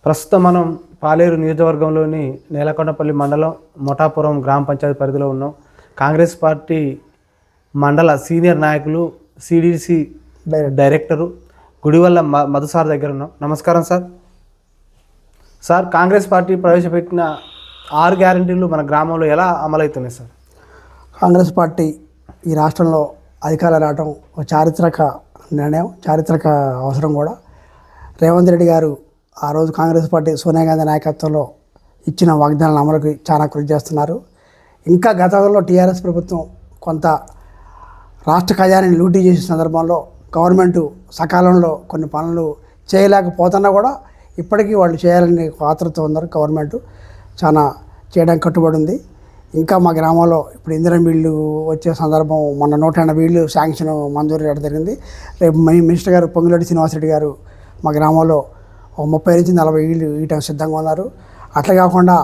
ప్రస్తుతం మనం పాలేరు నియోజకవర్గంలోని నేలకొండపల్లి మండలం మొఠాపురం గ్రామ పంచాయతీ పరిధిలో ఉన్నాం. కాంగ్రెస్ పార్టీ మండల సీనియర్ నాయకులు సిడిసి డైరెక్టరు గుడివల్ల మధు సార్ దగ్గర ఉన్నాం. నమస్కారం సార్. సార్, కాంగ్రెస్ పార్టీ ప్రవేశపెట్టిన 6 గ్యారెంటీలు మన గ్రామంలో ఎలా అమలవుతున్నాయి సార్? కాంగ్రెస్ పార్టీ ఈ రాష్ట్రంలో అధికారం రావడం ఒక చారిత్రక నిర్ణయం, చారిత్రక అవసరం కూడా. రేవంత్ రెడ్డి గారు ఆ రోజు కాంగ్రెస్ పార్టీ సోనియా గాంధీ నాయకత్వంలో ఇచ్చిన వాగ్దానాల అమలుకి చాలా కృషి చేస్తున్నారు. ఇంకా గతంలో టీఆర్ఎస్ ప్రభుత్వం కొంత రాష్ట్ర ఖజానాన్ని లూటీ చేసిన సందర్భంలో గవర్నమెంటు సకాలంలో కొన్ని పనులు చేయలేకపోతున్నా కూడా ఇప్పటికీ వాళ్ళు చేయాలని ఆతృత ఉన్నారు. గవర్నమెంట్ చాలా చేయడానికి కట్టుబడి ఉంది. ఇంకా మా గ్రామంలో ఇప్పుడు ఇందిరా ఇళ్ళు వచ్చే సందర్భం మొన్న 180 ఇళ్ళు శాంక్షన్ మంజూరు చేయడం జరిగింది. రేపు మినిస్టర్ గారు పొంగులేటి శ్రీనివాసరెడ్డి గారు మా గ్రామంలో 30 నుంచి 40 ఇళ్ళు ఇవ్వడానికి సిద్ధంగా ఉన్నారు. అట్లా కాకుండా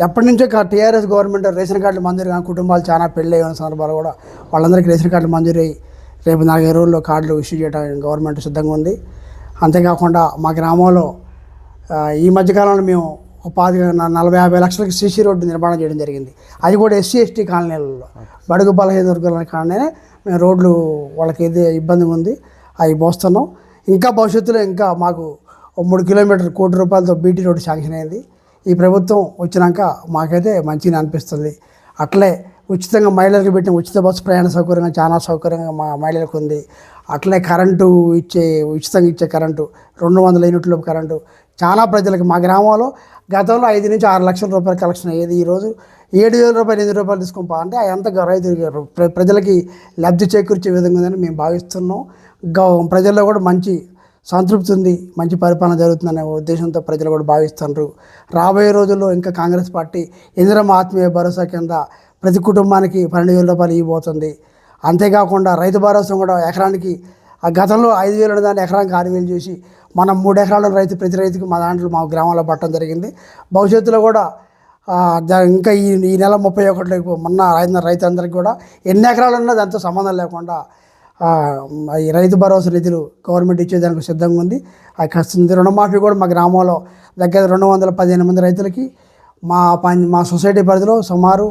ఎప్పటి నుంచో టీఆర్ఎస్ గవర్నమెంట్ రేషన్ కార్డులు మంజూరు కానీ కుటుంబాలు చాలా పెళ్ళి అయిన సందర్భాలు కూడా వాళ్ళందరికీ రేషన్ కార్డులు మంజూరు అయ్యి రేపు 4 రోజుల్లో కార్డులు ఇష్యూ చేయడానికి గవర్నమెంట్ సిద్ధంగా ఉంది. అంతేకాకుండా మా గ్రామంలో ఈ మధ్యకాలంలో మేము 40-50 లక్షలకి సీసీ రోడ్డు నిర్మాణం చేయడం జరిగింది. అది కూడా ఎస్సీ ఎస్టీ కాలనీలలో బడుగు బలహీన వర్గాల కాలనీ మేము రోడ్లు వాళ్ళకి ఏది ఇబ్బంది ఉంది అవి పోస్తున్నాం. ఇంకా భవిష్యత్తులో ఇంకా మాకు 3 కిలోమీటర్లు ₹1 కోటి బీటీ రోడ్డు శాంక్షన్ అయింది. ఈ ప్రభుత్వం వచ్చినాక మాకైతే మంచిగా అనిపిస్తుంది. అట్లే ఉచితంగా మహిళలకు పెట్టిన ఉచిత బస్సు ప్రయాణ సౌకర్యంగా చాలా సౌకర్యంగా మా మహిళలకు ఉంది. అట్లే కరెంటు ఉచితంగా ఇచ్చే కరెంటు 200 యూనిట్ల కరెంటు చాలా ప్రజలకు మా గ్రామంలో గతంలో 5 నుంచి 6 లక్షల రూపాయలు కలెక్షన్ అయ్యేది. ఈరోజు ₹7,000 ₹8,000 తీసుకొని అంటే అంత రైతు ప్రజలకి లబ్ధి చేకూర్చే విధంగా ఉందని మేము భావిస్తున్నాం. ప్రజల్లో కూడా మంచి సంతృప్తి ఉంది, మంచి పరిపాలన జరుగుతుందనే ఉద్దేశంతో ప్రజలు కూడా భావిస్తున్నారు. రాబోయే రోజుల్లో ఇంకా కాంగ్రెస్ పార్టీ ఇందిరమ్మ ఆత్మీయ భరోసా కింద ప్రతి కుటుంబానికి ₹12,000 ఇవ్వబోతుంది. అంతేకాకుండా రైతు భరోసా కూడా ఎకరానికి గతంలో 5,000 దాన్ని ఎకరానికి 6,000 చేసి మనం 3 ఎకరాల ప్రతి రైతుకి మా దాంట్లో మా గ్రామంలో పట్టడం జరిగింది. భవిష్యత్తులో కూడా ఇంకా ఈ నెల 31 మొన్న రైతులందరికీ కూడా ఎన్ని ఎకరాలు ఉన్నా దాంతో సంబంధం లేకుండా ఈ రైతు భరోసా నిధులు గవర్నమెంట్ ఇచ్చేదానికి సిద్ధంగా ఉంది. అది వస్తుంది. రుణమాఫీ కూడా మా గ్రామంలో దగ్గర 215 మంది రైతులకి మా సొసైటీ పరిధిలో సుమారు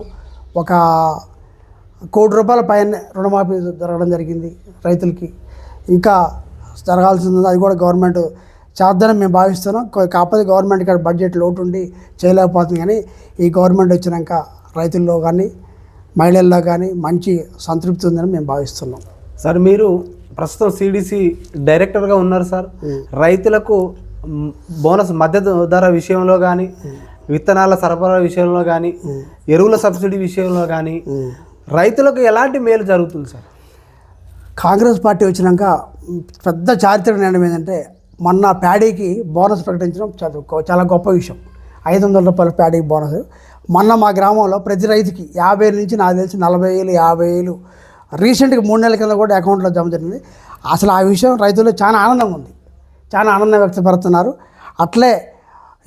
ఒక ₹1 కోటి పైన రుణమాఫీ జరగడం జరిగింది రైతులకి. ఇంకా జరగాల్సింది, అది కూడా గవర్నమెంట్ చేద్దామని మేము భావిస్తున్నాం. కాకపోతే గవర్నమెంట్ ఇక్కడ బడ్జెట్ లోటు ఉండి చేయలేకపోతుంది. కానీ ఈ గవర్నమెంట్ వచ్చినాక రైతుల్లో కానీ మహిళల్లో కానీ మంచి సంతృప్తి ఉందని మేము భావిస్తున్నాం. సార్, మీరు ప్రస్తుతం సిడిసి డైరెక్టర్గా ఉన్నారు సార్. రైతులకు బోనస్ మద్దతు ధర విషయంలో కానీ, విత్తనాల సరఫరా విషయంలో కానీ, ఎరువుల సబ్సిడీ విషయంలో కానీ రైతులకు ఎలాంటి మేలు జరుగుతుంది సార్? కాంగ్రెస్ పార్టీ వచ్చినాక పెద్ద చారిత్రక నిర్ణయం ఏంటంటే మొన్న ప్యాడీకి బోనస్ ప్రకటించడం చాలా గొప్ప విషయం. ₹500 ప్యాడీకి బోనస్. మొన్న మా గ్రామంలో ప్రతి రైతుకి 50,000 నుంచి నాకు తెలిసి 40,000, 50,000 రీసెంట్గా 3 నెలల కింద కూడా అకౌంట్లో జమ జరిగింది. అసలు ఆ విషయం రైతుల్లో చాలా ఆనందంగా ఉంది, చాలా ఆనందం వ్యక్తపడుతున్నారు. అట్లే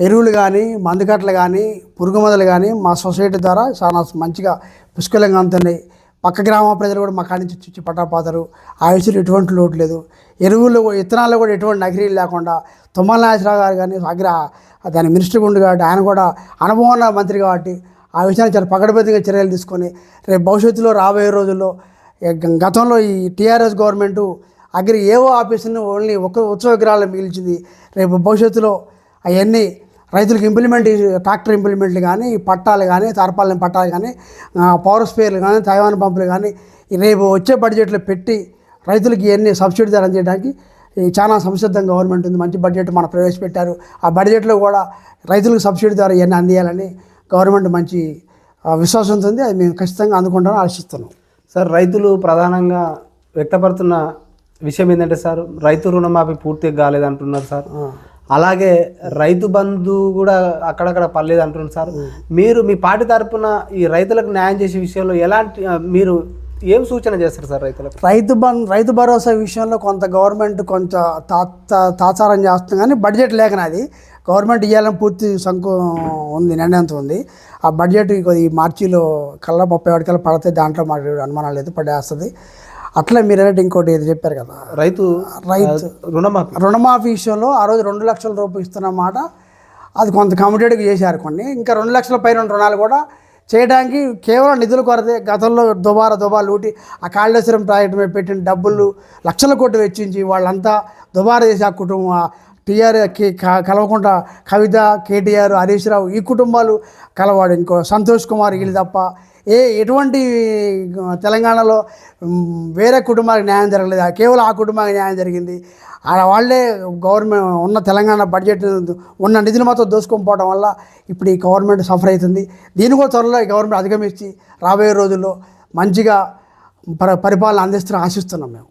ఎరువులు కానీ, మందుకట్టలు కానీ, పురుగు మందులు కానీ మా సొసైటీ ద్వారా చాలా మంచిగా పుష్కలంగా అందుతున్నాయి. పక్క గ్రామ ప్రజలు కూడా మా కాడి నుంచి చుచ్చి పట్టాపోతారు. ఆ విషయంలో ఎటువంటి లోటు లేదు. ఎరువులు విత్తనాల్లో కూడా ఎటువంటి నకిరీలు లేకుండా తుమ్మల నాగేశ్వరరావు గారు కానీ దాని మినిస్టర్ ఉండి కాబట్టి ఆయన కూడా అనుభవం ఉన్న మంత్రి కాబట్టి ఆ విషయాన్ని చాలా పకడ్బందీగా చర్యలు తీసుకొని రేపు భవిష్యత్తులో రాబోయే రోజుల్లో గతంలో ఈ టీఆర్ఎస్ గవర్నమెంటు ఏవో ఆఫీసుని ఓన్లీ ఉత్సవ విగ్రహాలు మిగిల్చింది. రేపు భవిష్యత్తులో అవన్నీ రైతులకు ట్రాక్టర్ ఇంప్లిమెంట్లు కానీ, పట్టాలు కానీ, తార్పాలిన పట్టాలు కానీ, పవర్ స్పేర్లు కానీ, తైవాన్ పంపులు కానీ రేపు వచ్చే బడ్జెట్లో పెట్టి రైతులకి ఇవన్నీ సబ్సిడీ ధర చేయడానికి చాలా సంసిద్ధంగా గవర్నమెంట్ ఉంది. మంచి బడ్జెట్ మనం ప్రవేశపెట్టారు. ఆ బడ్జెట్లో కూడా రైతులకు సబ్సిడీ ధర ఇవన్నీ అందియాలని గవర్నమెంట్ మంచి విశ్వాసంతో ఉంది. అది మేము ఖచ్చితంగా అందుకుంటామని ఆశిస్తున్నాం. సార్, రైతులు ప్రధానంగా వ్యక్తపడుతున్న విషయం ఏంటంటే సార్, రైతు రుణమాఫీ పూర్తిగా కాలేదంటున్నారు సార్. అలాగే రైతు బంధు కూడా అక్కడక్కడ పర్లేదు అంటున్నారు సార్. మీరు మీ పార్టీ తరఫున ఈ రైతులకు న్యాయం చేసే విషయంలో మీరు ఏం సూచన చేస్తారు సార్ రైతులకు? రైతు భరోసా విషయంలో కొంత గవర్నమెంట్ కొంత తాత్సారం చేస్తుంది. కానీ బడ్జెట్ లేకనది గవర్నమెంట్ ఇవ్వాలని పూర్తి ఉంది, నిర్ణయంతో ఉంది. ఆ బడ్జెట్ ఈ మార్చిలో కల్లా 31 కల్లా పడితే దాంట్లో మాకు అనుమానం లేదు, పడేస్తుంది. అట్లా మీరు అనేది ఇంకోటి ఏది చెప్పారు కదా, రైతు రుణమాఫీ విషయంలో ఆ రోజు 2 లక్షల రూపాయలు ఇస్తున్నమాట అది కొంత కమిటెడ్గా చేశారు కొన్ని. ఇంకా 2 లక్షల పైన రుణాలు కూడా చేయడానికి కేవలం నిధుల కొరతే. గతంలో దుబారా లూటి ఆ కాళేశ్వరం ప్రాజెక్టు మీద పెట్టిన డబ్బులు లక్షల కోట్లు వెచ్చించి వాళ్ళంతా దుబారా చేసి ఆ కుటుంబం కలవకుండా కవిత, కేటీఆర్, హరీష్ రావు ఈ కుటుంబాలు కలవాడు. ఇంకో సంతోష్ కుమార్ వీళ్ళు తప్ప ఎటువంటి తెలంగాణలో వేరే కుటుంబానికి న్యాయం జరగలేదు. కేవలం ఆ కుటుంబానికి న్యాయం జరిగింది. వాళ్ళే గవర్నమెంట్ ఉన్న తెలంగాణ బడ్జెట్ ఉన్న నిధులు మొత్తం దోసుకొని పోవడం వల్ల ఇప్పుడు ఈ గవర్నమెంట్ సఫర్ అవుతుంది. దీన్ని కూడా త్వరలో ఈ గవర్నమెంట్ అధిగమించి రాబోయే రోజుల్లో మంచిగా పరిపాలన ఆశిస్తున్నాం మేము.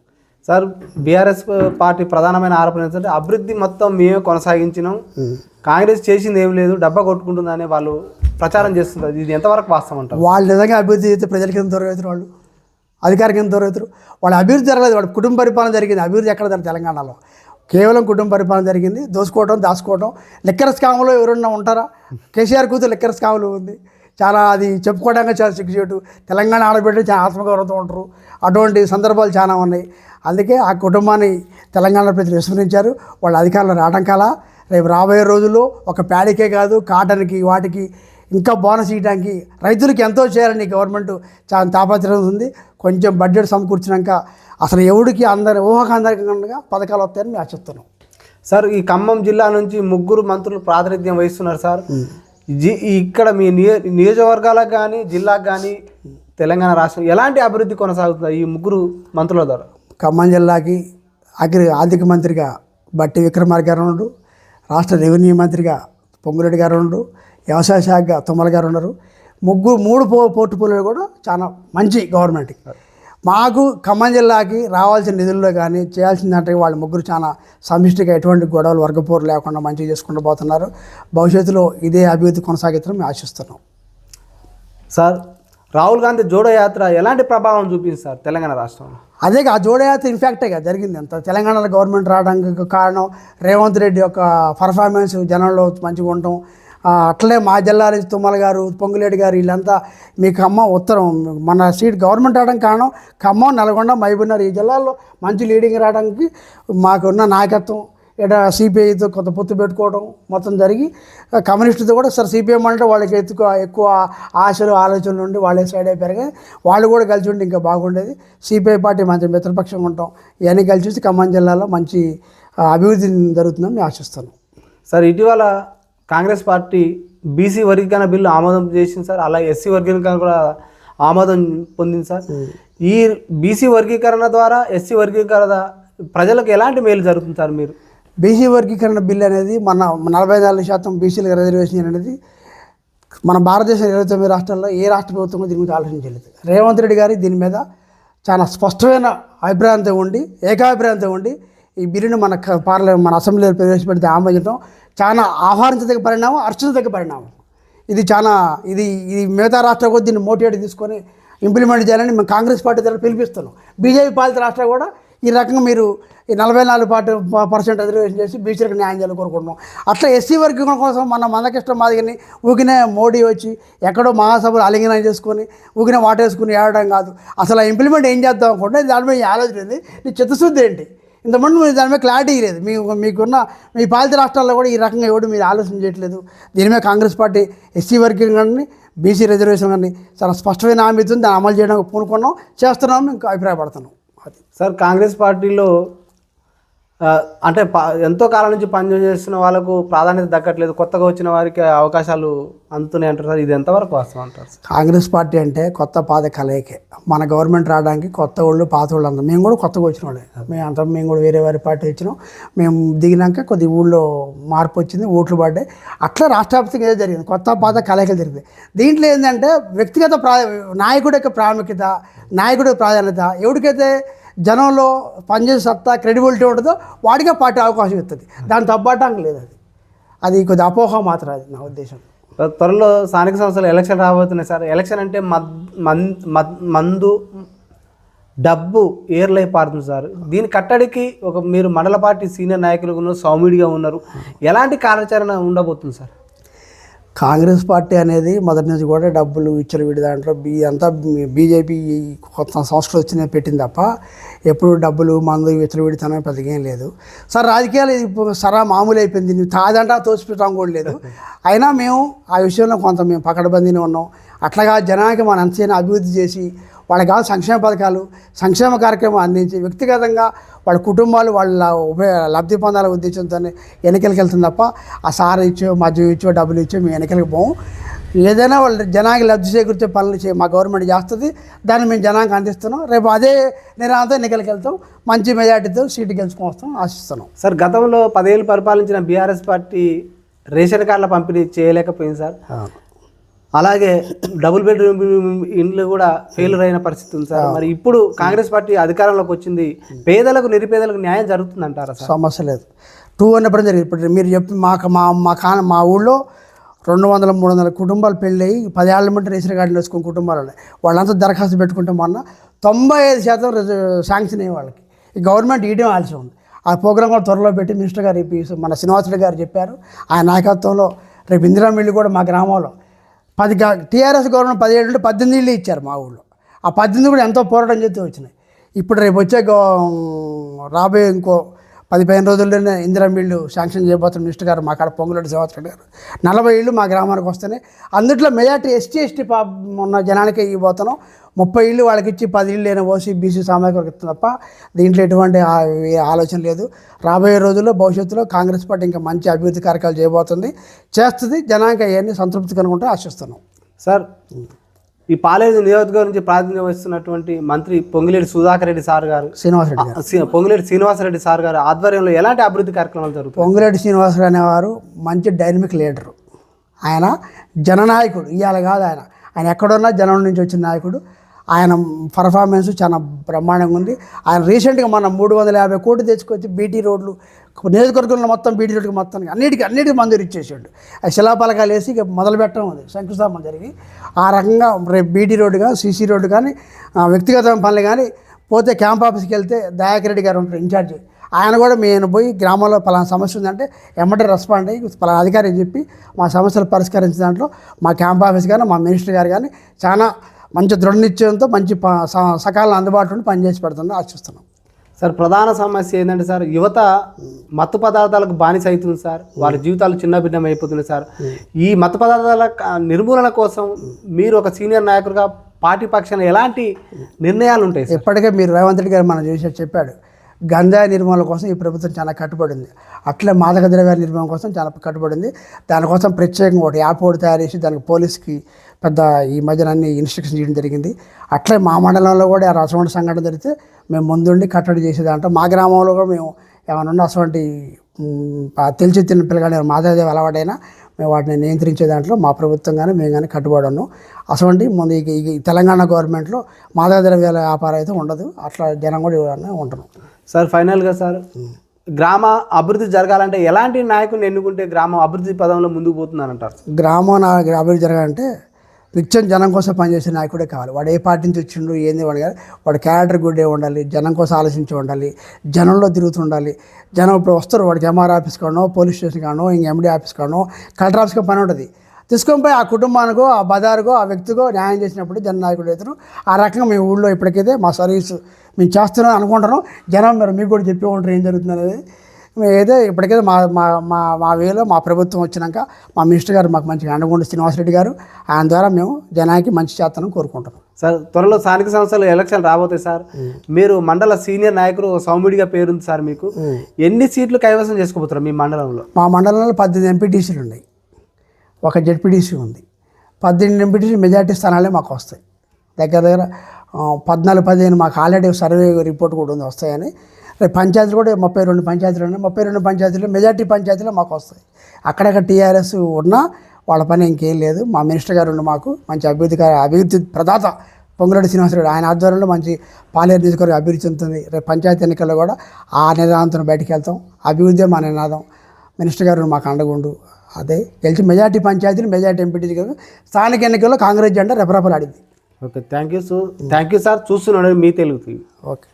సార్, బీఆర్ఎస్ పార్టీ ప్రధానమైన ఆరోపణ ఏంటంటే అభివృద్ధి మొత్తం మేమే కొనసాగించినాం, కాంగ్రెస్ చేసింది ఏం లేదు, డబ్బా కొట్టుకుంటుందని వాళ్ళు ప్రచారం చేస్తుంటారు. ఇది ఎంతవరకు వాస్తవం అంటారు? వాళ్ళు నిజంగా అభివృద్ధి చేస్తే ప్రజలకి ఎంత దూరం అవుతారు, వాళ్ళు అధికారికి ఎంత దూరం అవుతారు. వాళ్ళ అభివృద్ధి జరగలేదు, వాళ్ళ కుటుంబ పరిపాలన జరిగింది. అభివృద్ధి ఎక్కడ జరగదు తెలంగాణలో. కేవలం కుటుంబ పరిపాలన జరిగింది. దాచుకోవడం. లిక్కర్ స్కామ్లో ఎవరన్నా ఉంటారా? కేసీఆర్ కూతురు లిక్కర్ స్కామ్లో ఉంది. చాలా అది చెప్పుకోవడానికి చాలా సిగ్గుచేటు. తెలంగాణ ఆడబిడ్డలు చాలా ఆత్మగౌరవంతో ఉంటారు. అటువంటి సందర్భాలు చాలా ఉన్నాయి. అందుకే ఆ కుటుంబాన్ని తెలంగాణ ప్రజలు విస్మరించారు. వాళ్ళ అధికారులు రావడం కాలా. రేపు రాబోయే రోజుల్లో ఒక ప్యాడీకే కాదు, కాటన్కి వాటికి ఇంకా బోనస్ ఇవ్వడానికి రైతులకి ఎంతో చేయాలని గవర్నమెంట్ చాలా తాపత్రయం ఉంది. కొంచెం బడ్జెట్ సమకూర్చినాక అసలు ఎవడికి ఊహకందరికంగా పథకాలు వస్తాయని మేము ఆశిస్తున్నాం. సార్, ఈ ఖమ్మం జిల్లా నుంచి 3 మంత్రులు ప్రాతినిధ్యం వహిస్తున్నారు సార్. ఇక్కడ మీ నియోజకవర్గాలకు కానీ జిల్లాకు కానీ తెలంగాణ రాష్ట్రం ఎలాంటి అభివృద్ధి కొనసాగుతుంది ఈ 3 మంత్రుల ద్వారా? ఖమ్మం జిల్లాకి ఆర్థిక మంత్రిగా బట్టి విక్రమార్క గారు ఉన్నారు, రాష్ట్ర రెవెన్యూ మంత్రిగా పొంగురెడ్డి గారు ఉన్నారు, వ్యవసాయ శాఖగా తుమ్మల గారు ఉన్నారు. 3 పోర్టుఫోలియోలు కూడా చాలా మంచి గవర్నమెంట్. మాకు ఖమ్మం జిల్లాకి రావాల్సిన నిధుల్లో కానీ చేయాల్సిందంటే వాళ్ళు 3 చాలా సమిష్టిగా ఎటువంటి గొడవలు వర్గపోరు లేకుండా మంచిగా చేసుకుంటూ పోతున్నారు. భవిష్యత్తులో ఇదే అభివృద్ధి కొనసాగితరం మేము ఆశిస్తున్నాం. సార్, రాహుల్ గాంధీ జోడో యాత్ర ఎలాంటి ప్రభావం చూపింది సార్ తెలంగాణ రాష్ట్రంలో? అదే ఆ జోడో యాత్ర ఇన్ఫ్యాక్టేగా జరిగింది. అంత తెలంగాణలో గవర్నమెంట్ రావడానికి కారణం రేవంత్ రెడ్డి యొక్క పర్ఫార్మెన్స్, జనంలో మంచిగా ఉండటం. అట్లే మా జిల్లా నుంచి తుమ్మల గారు, పొంగులేటి గారు వీళ్ళంతా మీ ఖమ్మం ఉత్తరం మన సీట్ గవర్నమెంట్ రావడానికి కారణం ఖమ్మం, నల్గొండ, మహబూబ్నగర్ ఈ జిల్లాల్లో మంచి లీడింగ్ రావడానికి మాకున్న నాయకత్వం. ఇక్కడ సిపిఐతో కొంత పొత్తు పెట్టుకోవడం మొత్తం జరిగి కమ్యూనిస్టుతో కూడా సార్ సిపిఎం అంటే వాళ్ళకి ఎక్కువ ఆశలు ఆలోచనలు ఉండి వాళ్ళే సైడ్ అయిపోయారు. కానీ వాళ్ళు కూడా కలిసి ఉండి ఇంకా బాగుండేది. సిపిఐ పార్టీ మంచి మిత్రపక్షంగా ఉంటాం. ఇవన్నీ కలిసి ఖమ్మం జిల్లాలో మంచి అభివృద్ధి జరుగుతుందని మేము ఆశిస్తున్నాం. సార్, ఇటీవల కాంగ్రెస్ పార్టీ బీసీ వర్గీకరణ బిల్లు ఆమోదం చేసింది సార్. అలాగే ఎస్సీ వర్గీకరణ కూడా ఆమోదం పొందింది సార్. ఈ బీసీ వర్గీకరణ ద్వారా ఎస్సీ వర్గీకరణ ప్రజలకు ఎలాంటి మేలు జరుగుతుంది సార్? మీరు బీసీ వర్గీకరణ బిల్లు అనేది మన 44% బీసీలకు రిజర్వేషన్ అనేది మన భారతదేశం 29 రాష్ట్రాల్లో ఏ రాష్ట్ర ప్రభుత్వం దీని గురించి ఆలోచించలేదు. రేవంత్ రెడ్డి గారి దీని మీద చాలా స్పష్టమైన అభిప్రాయంతో ఉండి ఏకాభిప్రాయంతో ఉండి ఈ బిల్లును మన అసెంబ్లీలో ప్రవేశపెడితే ఆమోదించడం చాలా ఆహ్వానించదగ్గ పరిణామం, హర్షించదగ్గ పరిణామం. ఇది మిగతా రాష్ట్రాలు కూడా దీన్ని మోటివేట్ తీసుకొని ఇంప్లిమెంట్ చేయాలని మేము కాంగ్రెస్ పార్టీ ద్వారా పిలిపిస్తున్నాం. బీజేపీ పాలిత రాష్ట్రాలు కూడా ఈ రకంగా మీరు ఈ 44% రిజర్వేషన్ చేసి బీసీలకు న్యాయం చేయాలని కోరుకుంటున్నాం. అట్లా ఎస్సీ వర్గీకరణ కోసం మన మందకృష్ణ మాదిగని ఊగినే మోడీ వచ్చి ఎక్కడో మహాసభలు ఆలింగనం చేసుకొని ఊగినే వాటేసుకుని ఏడడం కాదు. అసలు ఇంప్లిమెంట్ ఏం చేద్దాం అనుకుంటే దాని మీద ఆలోచన ఏంది, నీ చిత్తశుద్ధి ఏంటి? ఇంతమంది మీరు దాని మీద క్లారిటీ లేదు. మీకున్న మీ పాలిత రాష్ట్రాల్లో కూడా ఈ రకంగా ఎవడు మీరు ఆలోచన చేయట్లేదు. దీని మీద కాంగ్రెస్ పార్టీ ఎస్సీ వర్గీకరణని బీసీ రిజర్వేషన్ కానీ చాలా స్పష్టమైన హామీ ఇస్తుంది. దాన్ని అమలు చేయడానికి పూనుకున్నాం, చేస్తున్నాం, ఇంకా అభిప్రాయపడుతున్నాం. అది సార్, కాంగ్రెస్ పార్టీలో అంటే ఎంతో కాలం నుంచి పనిచేస్తున్న వాళ్ళకు ప్రాధాన్యత దక్కట్లేదు, కొత్తగా వచ్చిన వారికి అవకాశాలు అందుతున్నాయి అంటారు సార్. ఇది ఎంతవరకు వాస్తవం అంటారు? కాంగ్రెస్ పార్టీ అంటే కొత్త పాత కలయికే. మన గవర్నమెంట్ రావడానికి కొత్త వాళ్ళు పాత వాళ్ళు అందరం మేము కూడా కొత్తగా వచ్చిన వాళ్ళే. మేము కూడా వేరే పార్టీ వచ్చినాం. మేము దిగినాక కొద్ది ఊళ్ళో మార్పు వచ్చింది, ఓట్లు పడ్డాయి. అట్లా రాష్ట్రవ్యాప్తంగా ఏదో జరిగింది, కొత్త పాత కలయికలు జరిగింది. దీంట్లో ఏంటంటే వ్యక్తిగత నాయకుడి యొక్క ప్రాముఖ్యత, నాయకుడి ప్రాధాన్యత, ఎవరికైతే జనంలో పనిచేసే సత్తా క్రెడిబిలిటీ ఉంటుందో వాడికే పార్టీ అవకాశం ఇస్తుంది. దాన్ని తప్పటానికి లేదు. అది కొద్ది అపోహ మాత్రం, అది నా ఉద్దేశం. త్వరలో స్థానిక సంస్థలు ఎలక్షన్ రాబోతున్నాయి సార్. ఎలక్షన్ అంటే మందు డబ్బు ఏర్లై పారుతుంది సార్. దీని కట్టడికి మీరు మండల పార్టీ సీనియర్ నాయకులు ఉన్నారు, సౌమ్యుడిగా ఉన్నారు, ఎలాంటి కార్యాచరణ ఉండబోతుంది సార్? కాంగ్రెస్ పార్టీ అనేది మొదటి నుంచి కూడా డబ్బులు ఇచ్చిన వీడి దాంట్లో అంతా బీజేపీ కొత్త సంస్కృతి వచ్చింది పెట్టింది తప్ప ఎప్పుడు డబ్బులు మందు ఇతర విడితనం పెద్దగా ఏం లేదు. సార్ రాజకీయాలు ఇప్పుడు సరా మామూలు అయిపోయింది, నువ్వు తాదంటా తోసిపెట్టడం కూడా లేదు. అయినా మేము ఆ విషయంలో కొంత మేము పకడ్బందీని ఉన్నాం. అట్లాగా జనానికి మనం ఎంతైనా అభివృద్ధి చేసి వాళ్ళకి కావాలి సంక్షేమ పథకాలు సంక్షేమ కార్యక్రమం అందించి వ్యక్తిగతంగా వాళ్ళ కుటుంబాలు వాళ్ళ లబ్ధి పొందాల ఉద్దేశంతో ఎన్నికలకు వెళ్తుంది తప్ప ఆ సార్ ఇచ్చో మద్యం ఇచ్చో డబ్బులు ఇచ్చో మేము ఎన్నికలకు పోము. ఏదైనా వాళ్ళు జనానికి లబ్ధి చేకూర్చే పనులు మా గవర్నమెంట్ చేస్తుంది, దాన్ని మేము జనానికి అందిస్తున్నాం. రేపు అదే నిరాంతో ఎన్నికలకు వెళ్తాం, మంచి మెజార్టీతో సీటు గెలుచుకొని వస్తాం ఆశిస్తున్నాం. సార్ గతంలో 10 ఏళ్ళు పరిపాలించిన బీఆర్ఎస్ పార్టీ రేషన్ కార్డుల పంపిణీ చేయలేకపోయింది సార్. అలాగే డబుల్ బెడ్రూమ్ ఇండ్లు కూడా ఫెయిల్యూర్ అయిన పరిస్థితి ఉంది సార్. మరి ఇప్పుడు కాంగ్రెస్ పార్టీ అధికారంలోకి వచ్చింది, పేదలకు నిరుపేదలకు న్యాయం జరుగుతుంది అంటారా సార్? సమస్య లేదు. 2 అన్నప్పుడు జరిగింది. ఇప్పుడు మీరు చెప్పి మా ఊళ్ళో 200-300 కుటుంబాలు పెళ్ళి అయ్యి 10 ఏళ్ళ మట్టి రేషన్ కార్డులు వేసుకున్న కుటుంబాలు ఉన్నాయి. వాళ్ళంతా దరఖాస్తు పెట్టుకుంటే మొన్న 95% శాంక్షన్ అయ్యే వాళ్ళకి ఈ గవర్నమెంట్ ఇవ్వడం ఆలస్యం ఉంది. ఆ ప్రోగ్రాం కూడా త్వరలో పెట్టి మినిస్టర్ గారు మన శ్రీనివాసరెడ్డి గారు చెప్పారు. ఆయన నాయకత్వంలో రేపు ఇందిరా మిల్లు కూడా మా గ్రామంలో టీఆర్ఎస్ గవర్నమెంట్ 17 నుండి 18 ఇళ్ళు ఇచ్చారు మా ఊళ్ళో. ఆ 18 కూడా ఎంతో పోరాటం చేస్తూ వచ్చినాయి. ఇప్పుడు రేపు వచ్చే రాబోయే ఇంకో 15 రోజుల్లోనే ఇందిరా మిల్లు శాంక్షన్ చేయబోతున్న మినిస్టర్ గారు మా కాడ పొంగులేటి శ్రీనివాసరెడ్డి గారు 40 ఇళ్ళు మా గ్రామానికి వస్తున్నాయి. అందుట్లో మెజార్టీ ఎస్టీ ఉన్న జనానికే ఇవ్వబోతున్నాం. 30 ఇళ్ళు వాళ్ళకి ఇచ్చి 10 ఇళ్ళు అయినా ఓసీ బీసీ సామాజిక వర్గం తప్ప దీంట్లో ఎటువంటి ఆలోచన లేదు. రాబోయే రోజుల్లో భవిష్యత్తులో కాంగ్రెస్ పార్టీ ఇంకా మంచి అభివృద్ధి కార్యక్రమాలు చేయబోతుంది, చేస్తుంది. జనానికి అవన్నీ సంతృప్తి కనుకుంటే ఆశిస్తున్నాం. సార్ ఈ పాలేరు నియోజకవర్గం నుంచి ప్రాతినిధ్యం వహిస్తున్నటువంటి మంత్రి పొంగులేటి సుధాకర్ రెడ్డి సార్ గారు, పొంగులేటి శ్రీనివాసరెడ్డి సార్ గారు ఆధ్వర్యంలో ఎలాంటి అభివృద్ధి కార్యక్రమాలు జరుగుతాయి? పొంగులేటి శ్రీనివాసరెడ్డి అనేవారు మంచి డైనమిక్ లీడరు. ఆయన జననాయకుడు. ఇవాళ కాదు, ఆయన ఎక్కడున్నా జనం నుంచి వచ్చిన నాయకుడు. ఆయన పర్ఫార్మెన్స్ చాలా బ్రహ్మాండంగా ఉంది. ఆయన రీసెంట్గా మనం 350 కోట్లు తెచ్చుకొచ్చి బీటీ రోడ్లు నియోజకవర్గంలో మొత్తం బీటీ రోడ్డుకి మొత్తం అన్నిటికీ మంజూరు ఇచ్చేసాడు. ఆ శిలాపలకాలు వేసి ఇక మొదలు పెట్టడం ఉంది, శంకుస్థాపన జరిగి. ఆ రకంగా రేపు బీటీ రోడ్డు కానీ సీసీ రోడ్డు కానీ వ్యక్తిగత పనులు కానీ పోతే క్యాంప్ ఆఫీస్కి వెళ్తే దయాకర్ రెడ్డి గారు ఉంటారు ఇన్ఛార్జి. ఆయన కూడా మేము పోయి గ్రామంలో పలానా సమస్య ఉందంటే ఎమ్మటే రెస్పాండ్ అయ్యి పలానా అధికారి చెప్పి మా సమస్యలు పరిష్కరించే దాంట్లో మా క్యాంప్ ఆఫీస్ కానీ మా మినిస్టర్ గారు కానీ చాలా మంచి దృఢ నిశ్చయంతో మంచి సకాలం అందుబాటులో పనిచేసి పెడుతుంది ఆశిస్తున్నాం. సార్ ప్రధాన సమస్య ఏంటంటే సార్ యువత మత్తు పదార్థాలకు బానిస అవుతుంది సార్. వాళ్ళ జీవితాలు చిన్నభిన్నం అయిపోతున్నాయి సార్. ఈ మత్తు పదార్థాల నిర్మూలన కోసం మీరు ఒక సీనియర్ నాయకుడిగా పార్టీ పక్షాన ఎలాంటి నిర్ణయాలు ఉంటాయి? ఇప్పటికే మీరు రేవంత్ రెడ్డి గారు మనం చూసి చెప్పాడు, గంజాయి నిర్మూలన కోసం ఈ ప్రభుత్వం చాలా కట్టుబడింది. అట్లే మాదక ద్రవ్యాల నిర్మూలన కోసం చాలా కట్టుబడింది. దానికోసం ప్రత్యేకంగా ఒకటి యాప్ ఒకటి తయారు చేసి దానికి పోలీస్కి పెద్ద ఈ మధ్యన అన్ని ఇన్స్ట్రక్షన్ చేయడం జరిగింది. అట్లే మా మండలంలో కూడా అటువంటి సంఘటన జరిగితే మేము ముందుండి కట్టడి చేసేదాంట్లో మా గ్రామంలో కూడా మేము ఏమైనా ఉన్న అటువంటి తెలిసి తిన్న పిల్లగానే మాదకద్రవ్యాలు అలవాటైనా మేము వాటిని నియంత్రించే దాంట్లో మా ప్రభుత్వం కానీ మేము కానీ కట్టుబడి ఉన్నాం. అటువంటి ముందు ఈ తెలంగాణ గవర్నమెంట్లో మాదక ద్రవ్యాల వ్యాపారం అయితే ఉండదు. అట్లా జనం కూడా ఉంటున్నాం. సార్ ఫైనల్గా సార్ గ్రామ అభివృద్ధి జరగాలంటే ఎలాంటి నాయకుడిని ఎన్నుకుంటే గ్రామం అభివృద్ధి పదంలో ముందుకు పోతుందని అంటారు? గ్రామం అభివృద్ధి జరగాలంటే నిత్యం జనం కోసం పనిచేసే నాయకుడే కావాలి. వాడు ఏ పార్టీ నుంచి వచ్చిండు ఏంది వాడు కాదు, వాడు క్యారెక్టర్ గుడ్డే ఉండాలి, జనం కోసం ఆలోచించి ఉండాలి, జనంలో తిరుగుతుండాలి. జనం ఇప్పుడు వస్తారు, వాడికి ఎంఆర్ ఆఫీస్ కానో పోలీస్ స్టేషన్ కానో ఇంక ఎండి ఆఫీస్ కానో కలెక్టర్ ఆఫీస్కి పని ఉంటుంది. తీసుకొని పోయి ఆ కుటుంబానికో ఆ బజారుకో ఆ వ్యక్తికో న్యాయం చేసినప్పుడు జననాయకుడు అవుతారు. ఆ రకంగా మేము ఊళ్ళో ఇప్పటికైతే మా సర్వీస్ మేము చేస్తున్నాం అనుకుంటున్నాం. జనం మరి మీకు కూడా చెప్పి ఉంటారు ఏం జరుగుతుంది అనేది. మేమైతే ఇప్పటికైతే మా వేలో మా ప్రభుత్వం వచ్చినాక మా మినిస్టర్ గారు మాకు మంచిగా అండగుండు శ్రీనివాసరెడ్డి గారు, ఆయన ద్వారా మేము జనానికి మంచి చేస్తానని కోరుకుంటున్నాం. సార్ త్వరలో స్థానిక సంస్థలు ఎలక్షన్ రాబోతాయి సార్. మీరు మండల సీనియర్ నాయకుడు సౌమ్యుడిగా పేరుంది సార్. మీకు ఎన్ని సీట్లు కైవసం చేసుకోబోతున్నారు మీ మండలంలో? మా మండలంలో 18 ఎంపీటీసీలు ఉన్నాయి, ఒక జెడ్పీటీసీ ఉంది. 18 ఎంపీటీసీ మెజార్టీ స్థానాలే మాకు వస్తాయి. దగ్గర 14-15 మాకు ఆల్రెడీ సర్వే రిపోర్ట్ కూడా ఉంది వస్తాయని. రేపు పంచాయతీలు కూడా 32 పంచాయతీలు ఉన్నాయి. 32 పంచాయతీలు మెజార్టీ పంచాయతీలు మాకు వస్తాయి. అక్కడక్కడ టీఆర్ఎస్ ఉన్నా వాళ్ళ పని ఇంకేం లేదు. మా మినిస్టర్ గారు ఉండి మాకు మంచి అభివృద్ధి ప్రదాత పొంగులేటి శ్రీనివాసరెడ్డి ఆయన ఆధ్వర్యంలో మంచి పాలేరు నియోజకవర్గం అభివృద్ధి చెందుతుంది. రేపు పంచాయతీ ఎన్నికల్లో కూడా ఆ నినాదంతో బయటికి వెళ్తాం. అభివృద్ధి మా నినాదం. మినిస్టర్ గారు మాకు అండగుండు. అదే గెలిచి మెజార్టీ పంచాయతీలు మెజార్టీ ఎంపీటీ స్థానిక ఎన్నికల్లో కాంగ్రెస్ జెండా రెపరెపలాడింది. Okay, thank you sir. చూస్తున్నాడు మీ తెలుగు. ఓకే.